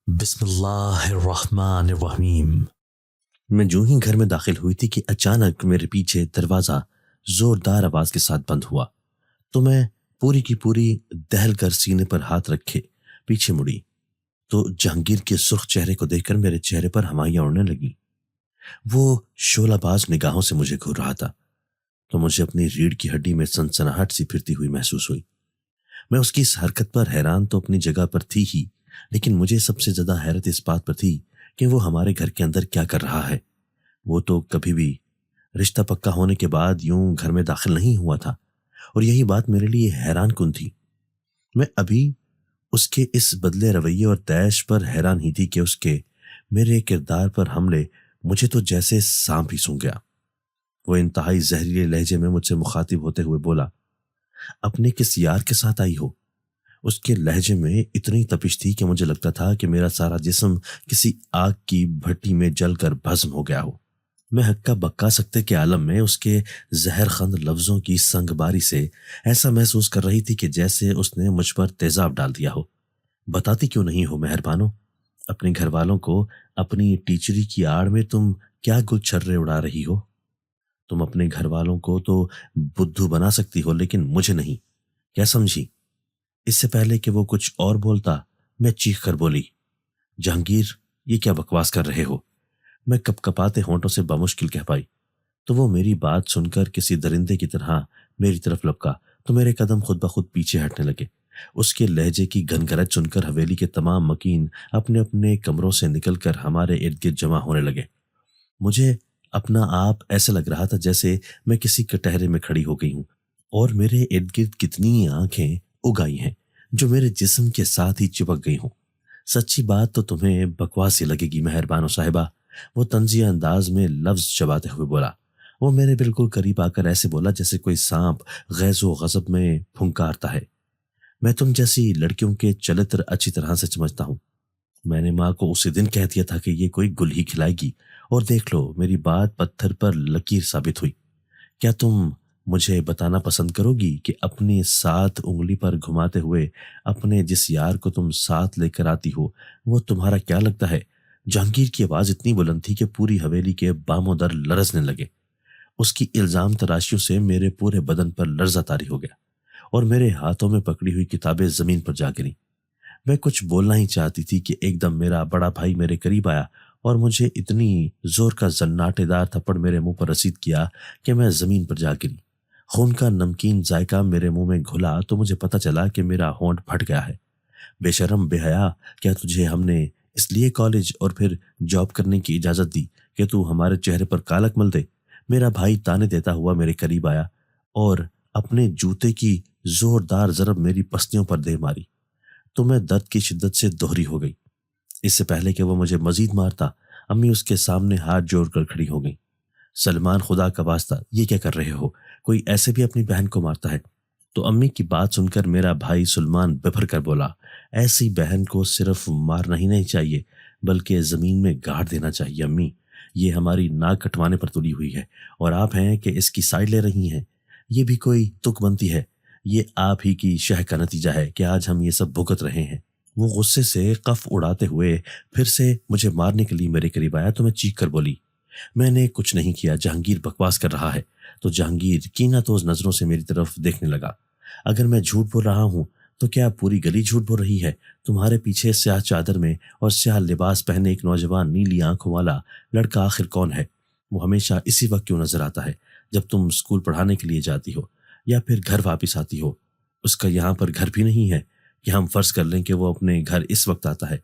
بسم اللہ الرحمن الرحیم۔ میں جو ہی گھر میں داخل ہوئی تھی کہ اچانک میرے پیچھے دروازہ زوردار آواز کے ساتھ بند ہوا تو میں پوری کی پوری دہل کر سینے پر ہاتھ رکھے پیچھے مڑی تو جہانگیر کے سرخ چہرے کو دیکھ کر میرے چہرے پر ہمائیاں اڑنے لگی۔ وہ شعلہ باز نگاہوں سے مجھے گھور رہا تھا تو مجھے اپنی ریڑھ کی ہڈی میں سنسناہٹ سی پھرتی ہوئی محسوس ہوئی۔ میں اس کی اس حرکت پر حیران تو اپنی جگہ پر تھی ہی، لیکن مجھے سب سے زیادہ حیرت اس بات پر تھی کہ وہ ہمارے گھر کے اندر کیا کر رہا ہے۔ وہ تو کبھی بھی رشتہ پکا ہونے کے بعد یوں گھر میں داخل نہیں ہوا تھا، اور یہی بات میرے لیے حیران کن تھی۔ میں ابھی اس کے اس بدلے رویے اور طیش پر حیران ہی تھی کہ اس کے میرے کردار پر حملے مجھے تو جیسے سانپ ہی سونگھ گیا۔ وہ انتہائی زہریلے لہجے میں مجھ سے مخاطب ہوتے ہوئے بولا، اپنے کس یار کے ساتھ آئی ہو؟ اس کے لہجے میں اتنی تپش تھی کہ مجھے لگتا تھا کہ میرا سارا جسم کسی آگ کی بھٹی میں جل کر بھسم ہو گیا ہو۔ میں ہکا بکا سکتے کے عالم میں اس کے زہر خند لفظوں کی سنگ باری سے ایسا محسوس کر رہی تھی کہ جیسے اس نے مجھ پر تیزاب ڈال دیا ہو۔ بتاتی کیوں نہیں ہو مہربانو؟ اپنے گھر والوں کو اپنی ٹیچری کی آڑ میں تم کیا گل چھرے اڑا رہی ہو؟ تم اپنے گھر والوں کو تو بدھو بنا سکتی ہو، لیکن مجھے نہیں، کیا سمجھی؟ اس سے پہلے کہ وہ کچھ اور بولتا میں چیخ کر بولی، جہانگیر یہ کیا بکواس کر رہے ہو؟ میں کپ کپاتے ہونٹوں سے بمشکل کہہ پائی۔ تو وہ میری بات سن کر کسی درندے کی طرح میری طرف لپکا تو میرے قدم خود بخود پیچھے ہٹنے لگے۔ اس کے لہجے کی گھنگرج سن کر حویلی کے تمام مکین اپنے اپنے کمروں سے نکل کر ہمارے ارد گرد جمع ہونے لگے۔ مجھے اپنا آپ ایسا لگ رہا تھا جیسے میں کسی کٹہرے میں کھڑی ہو گئی ہوں، اور میرے ارد گرد کتنی آنکھیں اگائی ہیں جو میرے جسم کے ساتھ ہی چپک گئی ہوں۔ سچی بات تو تمہیں بکواس ہی لگے گی مہربانو صاحبہ، وہ طنزیہ انداز میں لفظ چباتے ہوئے بولا۔ وہ میرے بالکل قریب آ کر ایسے بولا جیسے کوئی سانپ غیظ و غضب میں پھنکارتا ہے۔ میں تم جیسی لڑکیوں کے چلتر اچھی طرح سے سمجھتا ہوں۔ میں نے ماں کو اسی دن کہہ دیا تھا کہ یہ کوئی گل ہی کھلائے گی، اور دیکھ لو میری بات پتھر پر لکیر ثابت ہوئی۔ کیا تم مجھے بتانا پسند کرو گی کہ اپنی ساتھ انگلی پر گھماتے ہوئے اپنے جس یار کو تم ساتھ لے کر آتی ہو وہ تمہارا کیا لگتا ہے؟ جہانگیر کی آواز اتنی بلند تھی کہ پوری حویلی کے بام و در لرزنے لگے۔ اس کی الزام تراشیوں سے میرے پورے بدن پر لرزہ طاری ہو گیا، اور میرے ہاتھوں میں پکڑی ہوئی کتابیں زمین پر جا گریں۔ میں کچھ بولنا ہی چاہتی تھی کہ ایک دم میرا بڑا بھائی میرے قریب آیا اور مجھے اتنی زور کا زناٹے دار تھپڑ میرے منہ پر رسید کیا کہ میں زمین پر جا گری۔ خون کا نمکین ذائقہ میرے منہ میں گھلا تو مجھے پتہ چلا کہ میرا ہونٹ پھٹ گیا ہے۔ بے شرم بے حیا، کیا تجھے ہم نے اس لیے کالج اور پھر جاب کرنے کی اجازت دی کہ تو ہمارے چہرے پر کالک مل دے؟ میرا بھائی تانے دیتا ہوا میرے قریب آیا اور اپنے جوتے کی زوردار ضرب میری پسلیوں پر دے ماری تو میں درد کی شدت سے دوہری ہو گئی۔ اس سے پہلے کہ وہ مجھے مزید مارتا، امی اس کے سامنے ہاتھ جوڑ کر کھڑی ہو گئی۔ سلمان، خدا کا واسطہ یہ کیا کر رہے ہو؟ کوئی ایسے بھی اپنی بہن کو مارتا ہے؟ تو امی کی بات سن کر میرا بھائی سلمان ببھر کر بولا، ایسی بہن کو صرف مارنا ہی نہیں چاہیے بلکہ زمین میں گاڑ دینا چاہیے امی۔ یہ ہماری ناک کٹوانے پر تلی ہوئی ہے اور آپ ہیں کہ اس کی سائڈ لے رہی ہیں۔ یہ بھی کوئی تک بنتی ہے؟ یہ آپ ہی کی شہ کا نتیجہ ہے کہ آج ہم یہ سب بھگت رہے ہیں۔ وہ غصے سے قف اڑاتے ہوئے پھر سے مجھے مارنے کے لیے میرے قریب آیا تو میں چیخ کر بولی، میں نے کچھ نہیں کیا، جہانگیر بکواس کر رہا ہے۔ تو جہانگیر کینہ توز نظروں سے میری طرف دیکھنے لگا۔ اگر میں جھوٹ بول رہا ہوں تو کیا پوری گلی جھوٹ بول رہی ہے؟ تمہارے پیچھے سیاہ چادر میں اور سیاہ لباس پہنے ایک نوجوان نیلی آنکھوں والا لڑکا آخر کون ہے؟ وہ ہمیشہ اسی وقت کیوں نظر آتا ہے جب تم اسکول پڑھانے کے لیے جاتی ہو یا پھر گھر واپس آتی ہو؟ اس کا یہاں پر گھر بھی نہیں ہے کہ ہم فرض کر لیں کہ وہ اپنے گھر اس وقت آتا ہے،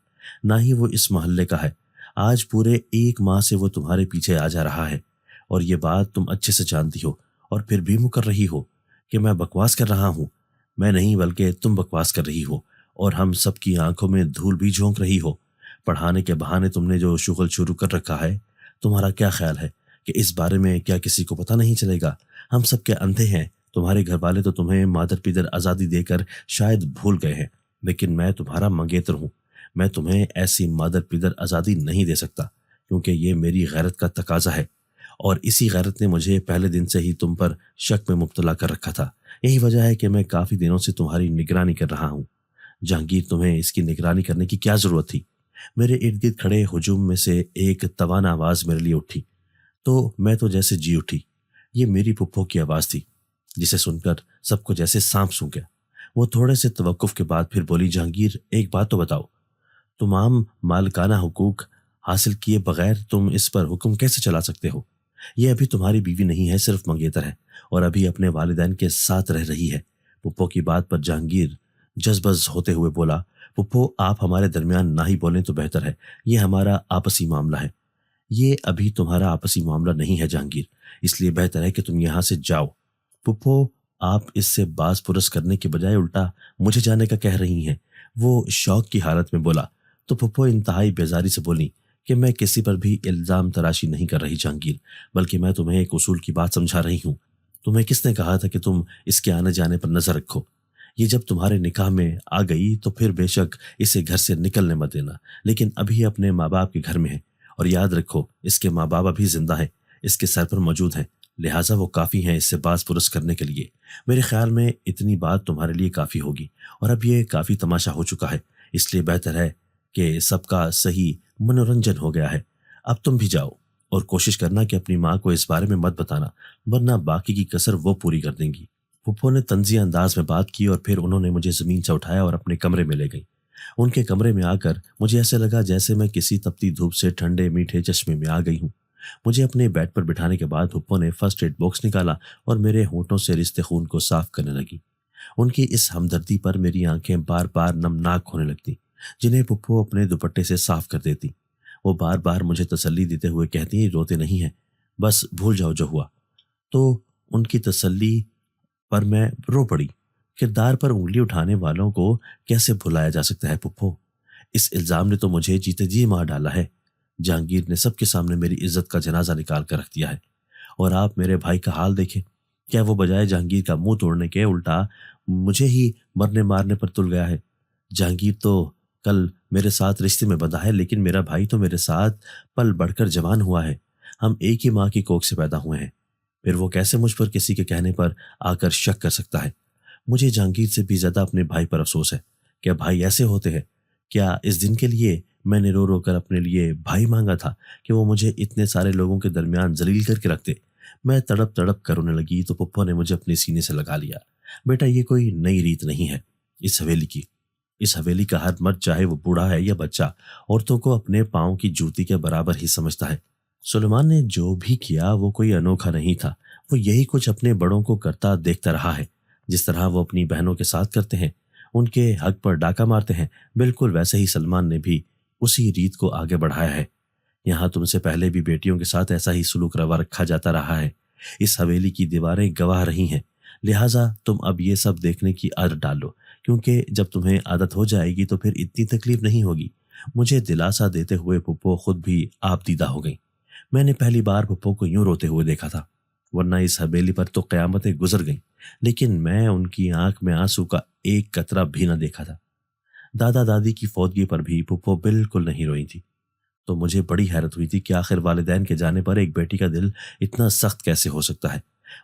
نہ ہی وہ اس محلے کا ہے۔ آج پورے 1 ماہ سے وہ تمہارے پیچھے آ جا رہا ہے، اور یہ بات تم اچھے سے جانتی ہو، اور پھر بھی مکر رہی ہو کہ میں بکواس کر رہا ہوں۔ میں نہیں بلکہ تم بکواس کر رہی ہو، اور ہم سب کی آنکھوں میں دھول بھی جھونک رہی ہو۔ پڑھانے کے بہانے تم نے جو شغل شروع کر رکھا ہے، تمہارا کیا خیال ہے کہ اس بارے میں کیا کسی کو پتہ نہیں چلے گا؟ ہم سب کے اندھے ہیں۔ تمہارے گھر والے تو تمہیں مادر پیدر آزادی دے کر شاید بھول گئے ہیں، لیکن میں تمہارا منگیتر ہوں۔ میں تمہیں ایسی مادر پیدر آزادی نہیں دے سکتا، کیونکہ یہ میری غیرت کا تقاضا ہے، اور اسی غیرت نے مجھے پہلے دن سے ہی تم پر شک میں مبتلا کر رکھا تھا۔ یہی وجہ ہے کہ میں کافی دنوں سے تمہاری نگرانی کر رہا ہوں۔ جہانگیر، تمہیں اس کی نگرانی کرنے کی کیا ضرورت تھی؟ میرے ارد گرد کھڑے ہجوم میں سے ایک توانا آواز میرے لیے اٹھی تو میں تو جیسے جی اٹھی۔ یہ میری پھپھو کی آواز تھی، جسے سن کر سب کو جیسے سانپ سونکھ گیا۔ وہ تھوڑے سے توقف کے بعد پھر بولی، جہانگیر ایک بات تو بتاؤ، تمام مالکانہ حقوق حاصل کیے بغیر تم اس پر حکم کیسے چلا سکتے ہو؟ یہ ابھی تمہاری بیوی نہیں ہے، صرف منگیتر ہے، اور ابھی اپنے والدین کے ساتھ رہ رہی ہے۔ پھپھو کی بات پر جہانگیر جذبز ہوتے ہوئے بولا، پھپھو آپ ہمارے درمیان نہ ہی بولیں تو بہتر ہے، یہ ہمارا آپسی معاملہ ہے۔ یہ ابھی تمہارا آپسی معاملہ نہیں ہے جہانگیر، اس لیے بہتر ہے کہ تم یہاں سے جاؤ۔ پھپھو آپ اس سے باز پرس کرنے کے بجائے الٹا مجھے جانے کا کہہ رہی ہیں، وہ شوق کی حالت میں بولا۔ تو پھپھو انتہائی بیزاری سے بولی کہ میں کسی پر بھی الزام تراشی نہیں کر رہی جہانگیر، بلکہ میں تمہیں ایک اصول کی بات سمجھا رہی ہوں۔ تمہیں کس نے کہا تھا کہ تم اس کے آنے جانے پر نظر رکھو؟ یہ جب تمہارے نکاح میں آ گئی تو پھر بے شک اسے گھر سے نکلنے مت دینا، لیکن ابھی اپنے ماں باپ کے گھر میں ہے، اور یاد رکھو اس کے ماں باپ ابھی زندہ ہیں، اس کے سر پر موجود ہیں، لہٰذا وہ کافی ہیں اس سے باز پرس کرنے کے لیے۔ میرے خیال میں اتنی بات تمہارے لیے کافی ہوگی، اور اب یہ کافی تماشا ہو چکا ہے، اس لیے بہتر ہے کہ سب کا صحیح منورنجن ہو گیا ہے۔ اب تم بھی جاؤ اور کوشش کرنا کہ اپنی ماں کو اس بارے میں مت بتانا، ورنہ باقی کی کسر وہ پوری کر دیں گی۔ پھپھو نے طنزیہ انداز میں بات کی اور پھر انہوں نے مجھے زمین سے اٹھایا اور اپنے کمرے میں لے گئی۔ ان کے کمرے میں آ کر مجھے ایسے لگا جیسے میں کسی تپتی دھوپ سے ٹھنڈے میٹھے چشمے میں آ گئی ہوں۔ مجھے اپنے بیڈ پر بٹھانے کے بعد پھپھو نے فرسٹ ایڈ باکس نکالا اور میرے ہونٹوں سے رشتے خون کو صاف کرنے لگی۔ ان کی اس ہمدردی پر میری آنکھیں بار بار نمناک ہونے لگتی، جنہیں پھپھو اپنے دوپٹے سے صاف کر دیتی۔ وہ بار بار مجھے تسلی دیتے ہوئے کہتی، روتے نہیں ہیں، بس بھول جاؤ جو ہوا۔ تو ان کی تسلی پر میں رو پڑی۔ کردار پر انگلی اٹھانے والوں کو کیسے بھلایا جا سکتا ہے پھپھو؟ اس الزام نے تو مجھے جیتے جی مار ڈالا ہے۔ جہانگیر نے سب کے سامنے میری عزت کا جنازہ نکال کر رکھ دیا ہے، اور آپ میرے بھائی کا حال دیکھیں، کیا وہ بجائے جہانگیر کا منہ توڑنے کے الٹا مجھے ہی مرنے مارنے پر تل گیا ہے؟ جہانگیر تو کل میرے ساتھ رشتے میں بندھا ہے، لیکن میرا بھائی تو میرے ساتھ پل بڑھ کر جوان ہوا ہے، ہم ایک ہی ماں کی کوکھ سے پیدا ہوئے ہیں، پھر وہ کیسے مجھ پر کسی کے کہنے پر آ کر شک کر سکتا ہے؟ مجھے جہانگیر سے بھی زیادہ اپنے بھائی پر افسوس ہے۔ کیا بھائی ایسے ہوتے ہیں؟ کیا اس دن کے لیے میں نے رو رو کر اپنے لیے بھائی مانگا تھا کہ وہ مجھے اتنے سارے لوگوں کے درمیان ذلیل کر کے رکھتے؟ میں تڑپ تڑپ کر رونے لگی تو پھپھو نے مجھے اپنے سینے سے لگا لیا۔ بیٹا، یہ کوئی نئی ریت نہیں ہے اس حویلی کی۔ اس حویلی کا ہر مرد، چاہے وہ بوڑھا ہے یا بچہ، عورتوں کو اپنے پاؤں کی جوتی کے برابر ہی سمجھتا ہے۔ سلیمان نے جو بھی کیا وہ کوئی انوکھا نہیں تھا، وہ یہی کچھ اپنے بڑوں کو کرتا دیکھتا رہا ہے۔ جس طرح وہ اپنی بہنوں کے ساتھ کرتے ہیں، ان کے حق پر ڈاکہ مارتے ہیں، بالکل ویسے ہی سلمان نے بھی اسی ریت کو آگے بڑھایا ہے۔ یہاں تم سے پہلے بھی بیٹیوں کے ساتھ ایسا ہی سلوک روا رکھا جاتا رہا ہے، اس حویلی کی دیواریں گواہ رہی ہیں، لہٰذا تم اب یہ سب دیکھنے کی عادت ڈال لو، کیونکہ جب تمہیں عادت ہو جائے گی تو پھر اتنی تکلیف نہیں ہوگی۔ مجھے دلاسا دیتے ہوئے پھپھو خود بھی آپ دیدہ ہو گئی۔ میں نے پہلی بار پھپھو کو یوں روتے ہوئے دیکھا تھا، ورنہ اس حویلی پر تو قیامتیں گزر گئیں، لیکن میں ان کی آنکھ میں آنسو کا ایک قطرہ بھی نہ دیکھا تھا۔ دادا دادی کی فوتگی پر بھی پھپھو بالکل نہیں روئی تھی، تو مجھے بڑی حیرت ہوئی تھی کہ آخر والدین کے جانے پر ایک بیٹی کا دل اتنا سخت کیسے ہو سکتا ہے۔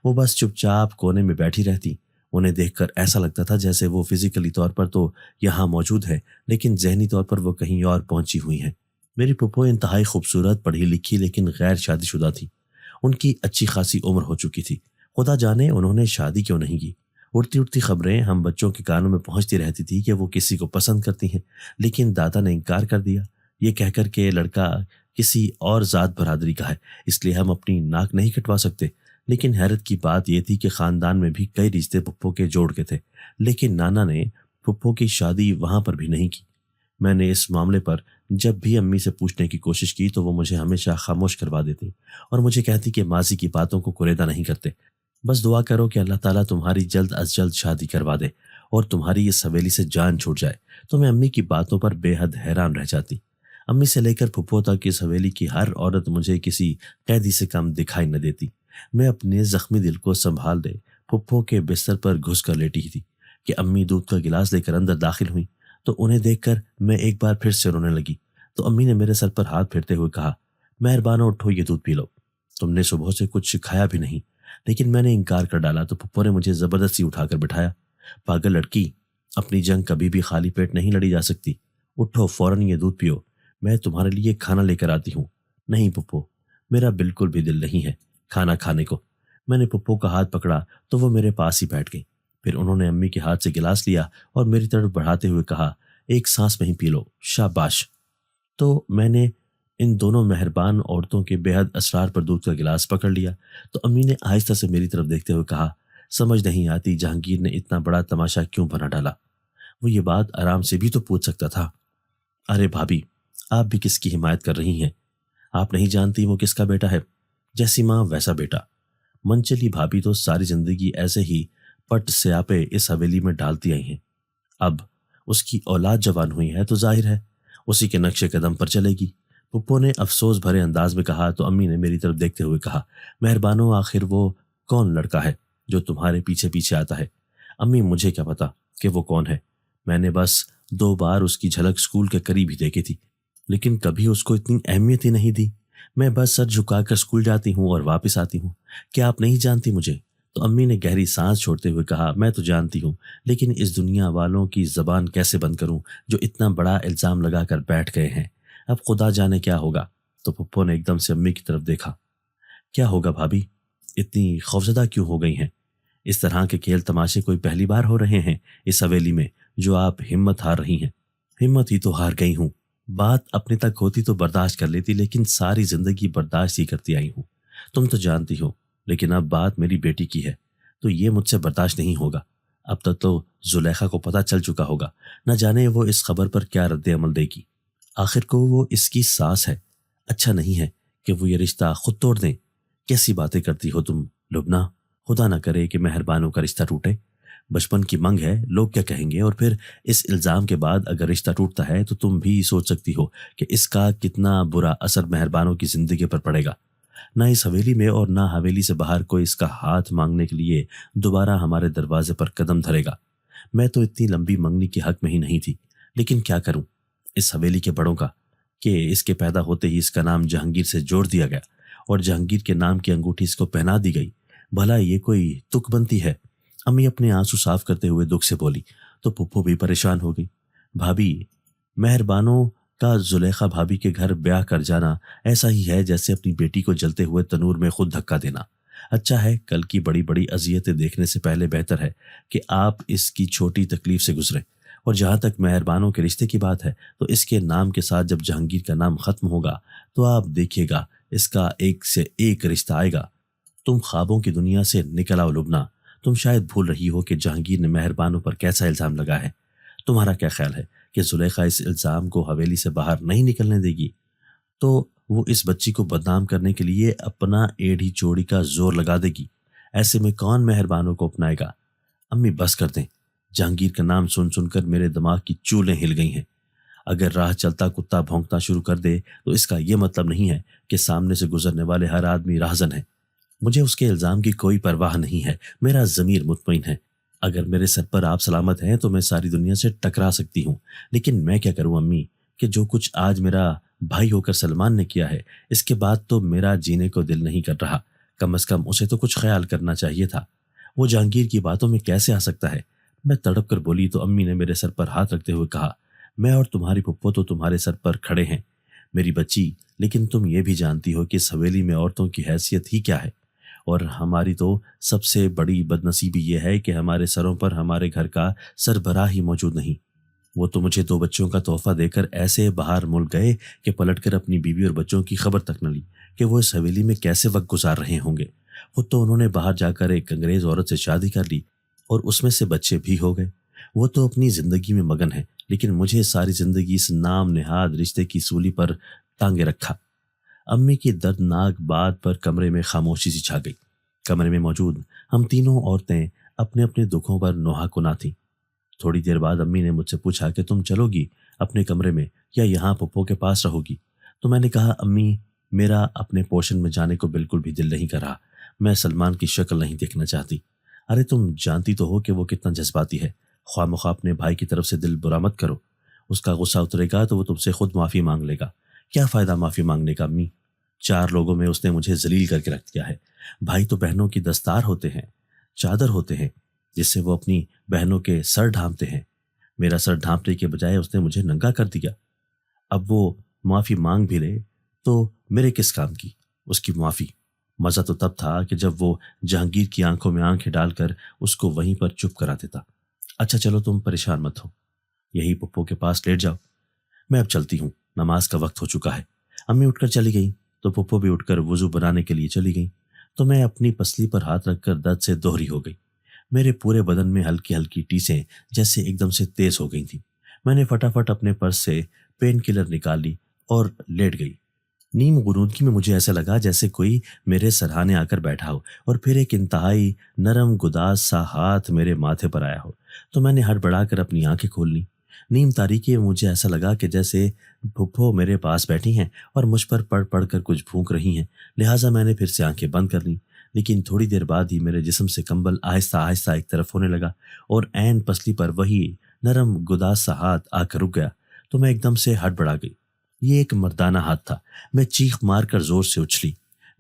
وہ بس چپ چاپ کونے میں بیٹھی رہتی۔ انہیں دیکھ کر ایسا لگتا تھا جیسے وہ فزیکلی طور پر تو یہاں موجود ہے، لیکن ذہنی طور پر وہ کہیں اور پہنچی ہوئی ہیں۔ میری پھپھو انتہائی خوبصورت، پڑھی لکھی، لیکن غیر شادی شدہ تھی۔ ان کی اچھی خاصی عمر ہو چکی تھی، خدا جانے انہوں نے شادی کیوں نہیں کی۔ اڑتی اڑتی خبریں ہم بچوں کے کانوں میں پہنچتی رہتی تھی کہ وہ کسی کو پسند کرتی ہیں، لیکن دادا نے انکار کر دیا، یہ کہہ کر کہ لڑکا کسی اور ذات برادری کا ہے، اس لیے ہم اپنی ناک نہیں کٹوا سکتے۔ لیکن حیرت کی بات یہ تھی کہ خاندان میں بھی کئی رشتے پھپھو کے جوڑ کے تھے، لیکن نانا نے پھپھو کی شادی وہاں پر بھی نہیں کی۔ میں نے اس معاملے پر جب بھی امی سے پوچھنے کی کوشش کی تو وہ مجھے ہمیشہ خاموش کروا دیتی اور مجھے کہتی کہ ماضی کی باتوں کو کلیدہ نہیں کرتے، بس دعا کرو کہ اللہ تعالیٰ تمہاری جلد از جلد شادی کروا دے اور تمہاری اس حویلی سے جان چھوٹ جائے۔ تو میں امی کی باتوں پر بے حد حیران رہ جاتی۔ امی سے لے کر پھپھو تک اس حویلی کی ہر عورت مجھے کسی قیدی سے کم دکھائی نہ دیتی۔ میں اپنے زخمی دل کو سنبھال دے پھپھو کے بستر پر گھس کر لیٹی تھی کہ امی دودھ کا گلاس لے کر اندر داخل ہوئیں، تو انہیں دیکھ کر میں ایک بار پھر سے رونے لگی۔ تو امی نے میرے سر پر ہاتھ پھیرتے ہوئے کہا، مہربانو اٹھو، یہ دودھ پی لو، تم نے صبح سے کچھ کھایا بھی نہیں۔ لیکن میں نے انکار کر ڈالا تو پھپھو نے مجھے زبردستی اٹھا کر بٹھایا۔ پاگل لڑکی، اپنی جنگ کبھی بھی خالی پیٹ نہیں لڑی جا سکتی، اٹھو فوراً یہ دودھ پیو۔ میں تمہارے لیے کھانا لے کر آتی ہوں۔ نہیں پپو، میرا بالکل بھی دل نہیں ہے کھانا کھانے کو۔ میں نے پپو کا ہاتھ پکڑا تو وہ میرے پاس ہی بیٹھ گئی۔ پھر انہوں نے امی کے ہاتھ سے گلاس لیا اور میری طرف بڑھاتے ہوئے کہا، ایک سانس میں ہی پی لو، شاباش۔ تو میں نے ان دونوں مہربان عورتوں کے بے حد اسرار پر دودھ کا گلاس پکڑ لیا تو امی نے آہستہ سے میری طرف دیکھتے ہوئے کہا، سمجھ نہیں آتی جہانگیر نے اتنا بڑا تماشا کیوں بنا ڈالا۔ وہ یہ بات آرام سے بھی تو پوچھ سکتا تھا۔ ارے بھابھی، آپ بھی کس کی حمایت کر رہی ہیں؟ آپ نہیں جانتی وہ کس کا بیٹا ہے؟ جیسی ماں ویسا بیٹا۔ منچلی بھابھی تو ساری زندگی ایسے ہی پٹ سیاپے اس حویلی میں ڈالتی آئی ہیں۔ اب اس کی اولاد جوان ہوئی ہے تو ظاہر ہے اسی کے نقش قدم پر چلے گی۔ پپو نے افسوس بھرے انداز میں کہا تو امی نے میری طرف دیکھتے ہوئے کہا، مہربانو، آخر وہ کون لڑکا ہے جو تمہارے پیچھے پیچھے آتا ہے؟ امی، مجھے کیا پتا کہ وہ کون ہے؟ میں نے بس 2 بار اس کی جھلک اسکول کے قریب ہی دیکھی تھی، لیکن کبھی اس کو اتنی اہمیت ہی نہیں دی۔ میں بس سر جھکا کر اسکول جاتی ہوں اور واپس آتی ہوں۔ کیا آپ نہیں جانتی مجھے؟ تو امی نے گہری سانس چھوڑتے ہوئے کہا، میں تو جانتی ہوں، لیکن اس دنیا والوں کی زبان کیسے بند کروں جو اتنا بڑا الزام لگا کر بیٹھ گئے ہیں۔ اب خدا جانے کیا ہوگا۔ تو پپو نے ایک دم سے امی کی طرف دیکھا۔ کیا ہوگا بھابھی؟ اتنی خوفزدہ کیوں ہو گئی ہیں؟ اس طرح کے کھیل تماشے کوئی پہلی بار ہو رہے ہیں اس حویلی میں جو آپ ہمت ہار رہی ہیں؟ ہمت ہی تو ہار گئی ہوں۔ بات اپنے تک ہوتی تو برداشت کر لیتی، لیکن ساری زندگی برداشت ہی کرتی آئی ہوں۔ تم تو جانتی ہو، لیکن اب بات میری بیٹی کی ہے تو یہ مجھ سے برداشت نہیں ہوگا۔ اب تک تو زلیخا کو پتہ چل چکا ہوگا، نہ جانے وہ اس خبر پر کیا رد عمل دے گی۔ آخر کو وہ اس کی ساس ہے، اچھا نہیں ہے کہ وہ یہ رشتہ خود توڑ دیں۔ کیسی باتیں کرتی ہو تم لبنہ، خدا نہ کرے کہ مہربانوں کا رشتہ ٹوٹے۔ بچپن کی منگ ہے، لوگ کیا کہیں گے؟ اور پھر اس الزام کے بعد اگر رشتہ ٹوٹتا ہے تو تم بھی سوچ سکتی ہو کہ اس کا کتنا برا اثر مہربانوں کی زندگی پر پڑے گا۔ نہ اس حویلی میں اور نہ حویلی سے باہر کوئی اس کا ہاتھ مانگنے کے لیے دوبارہ ہمارے دروازے پر قدم دھرے گا۔ میں تو اتنی لمبی منگنی کے حق میں ہی نہیں تھی، لیکن کیا کروں اس حویلی کے بڑوں کا کہ اس کے پیدا ہوتے ہی اس کا نام جہانگیر سے جوڑ دیا گیا اور جہانگیر کے نام کی انگوٹھی اس کو پہنا دی گئی۔ بھلا یہ کوئی تک بنتی ہے؟ امی اپنے آنسو صاف کرتے ہوئے دکھ سے بولی تو پپو بھی پریشان ہو گئی۔ بھابھی، مہربانوں کا زلیخا بھابھی کے گھر بیاہ کر جانا ایسا ہی ہے جیسے اپنی بیٹی کو جلتے ہوئے تنور میں خود دھکا دینا۔ اچھا ہے کل کی بڑی بڑی اذیتیں دیکھنے سے پہلے بہتر ہے کہ آپ اس کی چھوٹی تکلیف سے گزریں۔ اور جہاں تک مہربانوں کے رشتے کی بات ہے تو اس کے نام کے ساتھ جب جہانگیر کا نام ختم ہوگا تو آپ دیکھیے گا اس کا ایک سے ایک رشتہ آئے گا۔ تم خوابوں کی دنیا سے نکل آؤ لبنہ، تم شاید بھول رہی ہو کہ جہانگیر نے مہربانوں پر کیسا الزام لگا ہے۔ تمہارا کیا خیال ہے کہ زلیخا اس الزام کو حویلی سے باہر نہیں نکلنے دے گی تو وہ اس بچی کو بدنام کرنے کے لیے اپنا ایڑھی چوڑی کا زور لگا دے گی۔ ایسے میں کون مہربانوں کو اپنائے گا؟ امی بس کر دیں، جہانگیر کا نام سن سن کر میرے دماغ کی چولیں ہل گئی ہیں۔ اگر راہ چلتا کتا بھونکنا شروع کر دے تو اس کا یہ مطلب نہیں ہے کہ سامنے سے گزرنے والے ہر آدمی راہزن ہے۔ مجھے اس کے الزام کی کوئی پرواہ نہیں ہے، میرا ضمیر مطمئن ہے۔ اگر میرے سر پر آپ سلامت ہیں تو میں ساری دنیا سے ٹکرا سکتی ہوں، لیکن میں کیا کروں امی کہ جو کچھ آج میرا بھائی ہو کر سلمان نے کیا ہے اس کے بعد تو میرا جینے کو دل نہیں کر رہا۔ کم از کم اسے تو کچھ خیال کرنا چاہیے تھا۔ وہ جہانگیر کی باتوں میں کیسے آ سکتا ہے؟ میں تڑپ کر بولی تو امی نے میرے سر پر ہاتھ رکھتے ہوئے کہا، میں اور تمہاری پپو تو تمہارے سر پر کھڑے ہیں میری بچی، لیکن تم یہ بھی جانتی ہو کہ اس حویلی میں عورتوں کی حیثیت ہی کیا ہے، اور ہماری تو سب سے بڑی بدنصیبی یہ ہے کہ ہمارے سروں پر ہمارے گھر کا سربراہ ہی موجود نہیں۔ وہ تو مجھے 2 بچوں کا تحفہ دے کر ایسے باہر ملک گئے کہ پلٹ کر اپنی بیوی اور بچوں کی خبر تک نہ لی کہ وہ اس حویلی میں کیسے وقت گزار رہے ہوں گے۔ خود تو انہوں نے باہر جا کر ایک انگریز عورت سے شادی کر لی اور اس میں سے بچے بھی ہو گئے۔ وہ تو اپنی زندگی میں مگن ہے، لیکن مجھے ساری زندگی اس نام نہاد رشتے کی سولی پر ٹانگے رکھا۔ امی کی دردناک بات پر کمرے میں خاموشی سی چھا گئی۔ کمرے میں موجود ہم تینوں عورتیں اپنے اپنے دکھوں پر نوحہ کنا تھیں۔ تھوڑی دیر بعد امی نے مجھ سے پوچھا کہ تم چلو گی اپنے کمرے میں یا یہاں پپو کے پاس رہو گی؟ تو میں نے کہا، امی میرا اپنے پوشن میں جانے کو بالکل بھی دل نہیں کر رہا، میں سلمان کی شکل نہیں دیکھنا چاہتی۔ ارے تم جانتی تو ہو کہ وہ کتنا جذباتی ہے، خواہ مخواہ اپنے بھائی کی طرف سے دل برا مت کرو، اس کا غصہ اترے گا تو وہ تم سے خود معافی مانگ لے گا۔ کیا فائدہ معافی مانگنے کا امی؟ 4 لوگوں میں اس نے مجھے ذلیل کر کے رکھ دیا ہے۔ بھائی تو بہنوں کی دستار ہوتے ہیں، چادر ہوتے ہیں جس سے وہ اپنی بہنوں کے سر ڈھانپتے ہیں۔ میرا سر ڈھانپنے کے بجائے اس نے مجھے ننگا کر دیا۔ اب وہ معافی مانگ بھی لے تو میرے کس کام کی اس کی معافی؟ مزہ تو تب تھا کہ جب وہ جہانگیر کی آنکھوں میں آنکھیں ڈال کر اس کو وہیں پر چپ کرا دیتا۔ اچھا چلو تم پریشان مت ہو، یہی پپو کے پاس لیٹ جاؤ، میں اب چلتی ہوں، نماز کا وقت ہو چکا ہے۔ امی اٹھ کر چلی گئیں تو پپو بھی اٹھ کر وضو بنانے کے لیے چلی گئیں تو میں اپنی پسلی پر ہاتھ رکھ کر درد سے دوہری ہو گئی۔ میرے پورے بدن میں ہلکی ہلکی ٹیسیں جیسے ایک دم سے تیز ہو گئی تھیں۔ میں نے فٹافٹ اپنے پرس سے پین کلر نکال لی اور لیٹ گئی۔ نیم غنودگی میں مجھے ایسا لگا جیسے کوئی میرے سرہانے آ کر بیٹھا ہو اور پھر ایک انتہائی نرم گداز سا ہاتھ میرے ماتھے پر آیا ہو تو میں نے ہڑبڑا کر اپنی آنکھیں کھول لی۔ نیم تاریکی میں مجھے ایسا لگا کہ جیسے پھپھو میرے پاس بیٹھی ہیں اور مجھ پر پڑھ پڑھ کر کچھ پھونک رہی ہیں، لہٰذا میں نے پھر سے آنکھیں بند کر لیں۔ لیکن تھوڑی دیر بعد ہی میرے جسم سے کمبل آہستہ آہستہ ایک طرف ہونے لگا اور عین پسلی پر وہی نرم گداز سا ہاتھ آ کر رک گیا تو میں ایک دم سے ہڑبڑا گئی۔ یہ ایک مردانہ ہاتھ تھا۔ میں چیخ مار کر زور سے اچھلی۔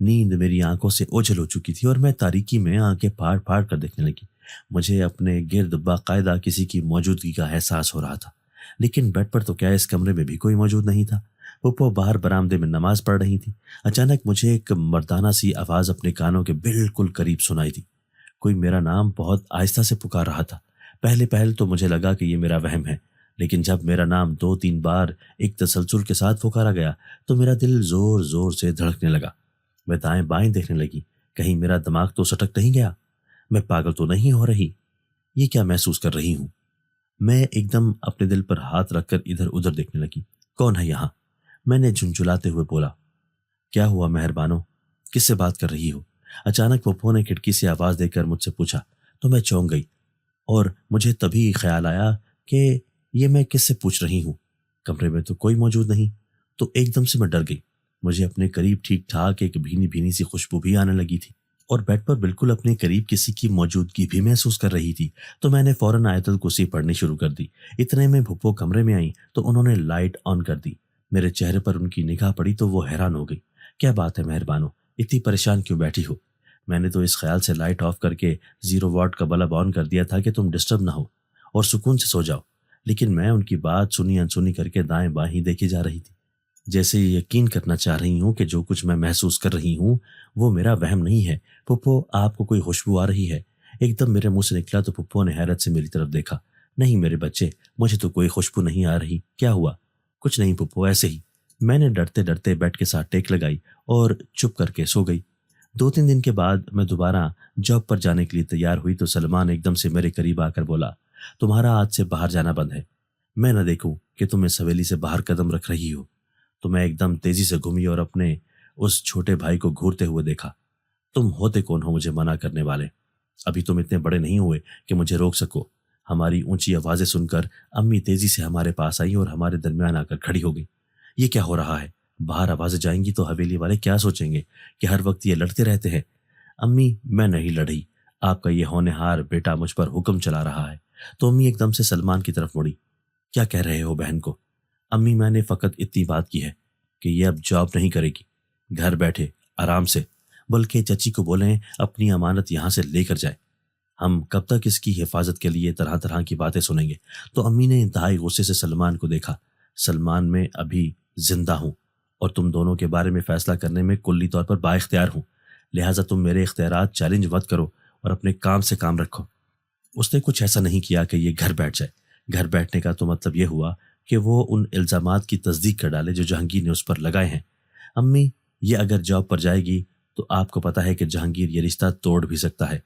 نیند میری آنکھوں سے اوجھل ہو چکی تھی اور میں تاریکی میں آنکھیں پھاڑ پھاڑ کر دیکھنے لگی۔ مجھے اپنے گرد باقاعدہ کسی کی موجودگی کا احساس ہو رہا تھا، لیکن بیڈ پر تو کیا اس کمرے میں بھی کوئی موجود نہیں تھا۔ پپو باہر برآمدے میں نماز پڑھ رہی تھی۔ اچانک مجھے ایک مردانہ سی آواز اپنے کانوں کے بالکل قریب سنائی دی۔ کوئی میرا نام بہت آہستہ سے پکار رہا تھا۔ پہل تو مجھے لگا کہ یہ میرا وہم ہے، لیکن جب میرا نام 2-3 بار ایک تسلسل کے ساتھ پکارا گیا تو میرا دل زور زور سے دھڑکنے لگا۔ میں دائیں بائیں دیکھنے لگی، کہیں میرا دماغ تو سٹک نہیں گیا، میں پاگل تو نہیں ہو رہی، یہ کیا محسوس کر رہی ہوں؟ میں ایک دم اپنے دل پر ہاتھ رکھ کر ادھر ادھر دیکھنے لگی۔ کون ہے یہاں؟ میں نے جھنجھلاتے ہوئے بولا۔ کیا ہوا مہربانو، کس سے بات کر رہی ہو؟ اچانک پپو نے کھڑکی سے آواز دے کر مجھ سے پوچھا تو میں چونک گئی اور مجھے تبھی خیال آیا کہ یہ میں کس سے پوچھ رہی ہوں؟ کمرے میں تو کوئی موجود نہیں، تو ایک دم سے میں ڈر گئی۔ مجھے اپنے قریب ٹھیک ٹھاک ایک بھینی بھینی سی خوشبو بھی آنے لگی تھی اور بیڈ پر بالکل اپنے قریب کسی کی موجودگی بھی محسوس کر رہی تھی، تو میں نے فوراً آیت الکرسی پڑھنی شروع کر دی۔ اتنے میں پھپھو کمرے میں آئیں تو انہوں نے لائٹ آن کر دی۔ میرے چہرے پر ان کی نگاہ پڑی تو وہ حیران ہو گئی۔ کیا بات ہے مہربانو، اتنی پریشان کیوں بیٹھی ہو؟ میں نے تو اس خیال سے لائٹ آف کر کے 0 واٹ کا بلب آن کر دیا تھا کہ تم ڈسٹرب نہ ہو اور سکون سے سو جاؤ، لیکن میں ان کی بات سنی انسنی کر کے دائیں بائیں ہی دیکھی جا رہی تھی، جیسے یقین کرنا چاہ رہی ہوں کہ جو کچھ میں محسوس کر رہی ہوں وہ میرا وہم نہیں ہے۔ پپو، آپ کو کوئی خوشبو آ رہی ہے؟ ایک دم میرے منہ سے نکلا تو پپو نے حیرت سے میری طرف دیکھا۔ نہیں میرے بچے، مجھے تو کوئی خوشبو نہیں آ رہی، کیا ہوا؟ کچھ نہیں پپو، ایسے ہی۔ میں نے ڈرتے ڈرتے بیڈ کے ساتھ ٹیک لگائی اور چپ کر کے سو گئی۔ 2-3 دن کے بعد میں دوبارہ جاب پر جانے کے لیے تیار ہوئی تو سلمان ایک دم سے میرے قریب آ کر بولا، تمہارا آج سے باہر جانا بند ہے، میں نہ دیکھوں کہ تم اس حویلی سے باہر قدم رکھ رہی ہو۔ تو میں ایک دم تیزی سے گھومی اور اپنے اس چھوٹے بھائی کو گھورتے ہوئے دیکھا۔ تم ہوتے کون ہو مجھے منع کرنے والے؟ ابھی تم اتنے بڑے نہیں ہوئے کہ مجھے روک سکو۔ ہماری اونچی آوازیں سن کر امی تیزی سے ہمارے پاس آئی اور ہمارے درمیان آ کر کھڑی ہو گئی۔ یہ کیا ہو رہا ہے؟ باہر آوازیں جائیں گی تو حویلی والے کیا سوچیں گے کہ ہر وقت یہ لڑتے رہتے ہیں؟ امی میں نہیں لڑی، آپ کا یہ ہونہار بیٹا مجھ پر حکم چلا رہا ہے۔ تو امی ایک دم سے سلمان کی طرف مڑی۔ کیا کہہ رہے ہو بہن کو؟ امی میں نے فقط اتنی بات کی ہے کہ یہ اب جاب نہیں کرے گی، گھر بیٹھے آرام سے، بلکہ چچی کو بولیں اپنی امانت یہاں سے لے کر جائے، ہم کب تک اس کی حفاظت کے لیے طرح طرح کی باتیں سنیں گے۔ تو امی نے انتہائی غصے سے سلمان کو دیکھا۔ سلمان، میں ابھی زندہ ہوں اور تم دونوں کے بارے میں فیصلہ کرنے میں کلی طور پر با اختیار ہوں، لہٰذا تم میرے اختیارات چیلنج مت کرو اور اپنے کام سے کام رکھو۔ اس نے کچھ ایسا نہیں کیا کہ یہ گھر بیٹھ جائے۔ گھر بیٹھنے کا تو مطلب یہ ہوا کہ وہ ان الزامات کی تصدیق کر ڈالے جو جہانگیر نے اس پر لگائے ہیں۔ امی، یہ اگر جاب پر جائے گی تو آپ کو پتا ہے کہ جہانگیر یہ رشتہ توڑ بھی سکتا ہے،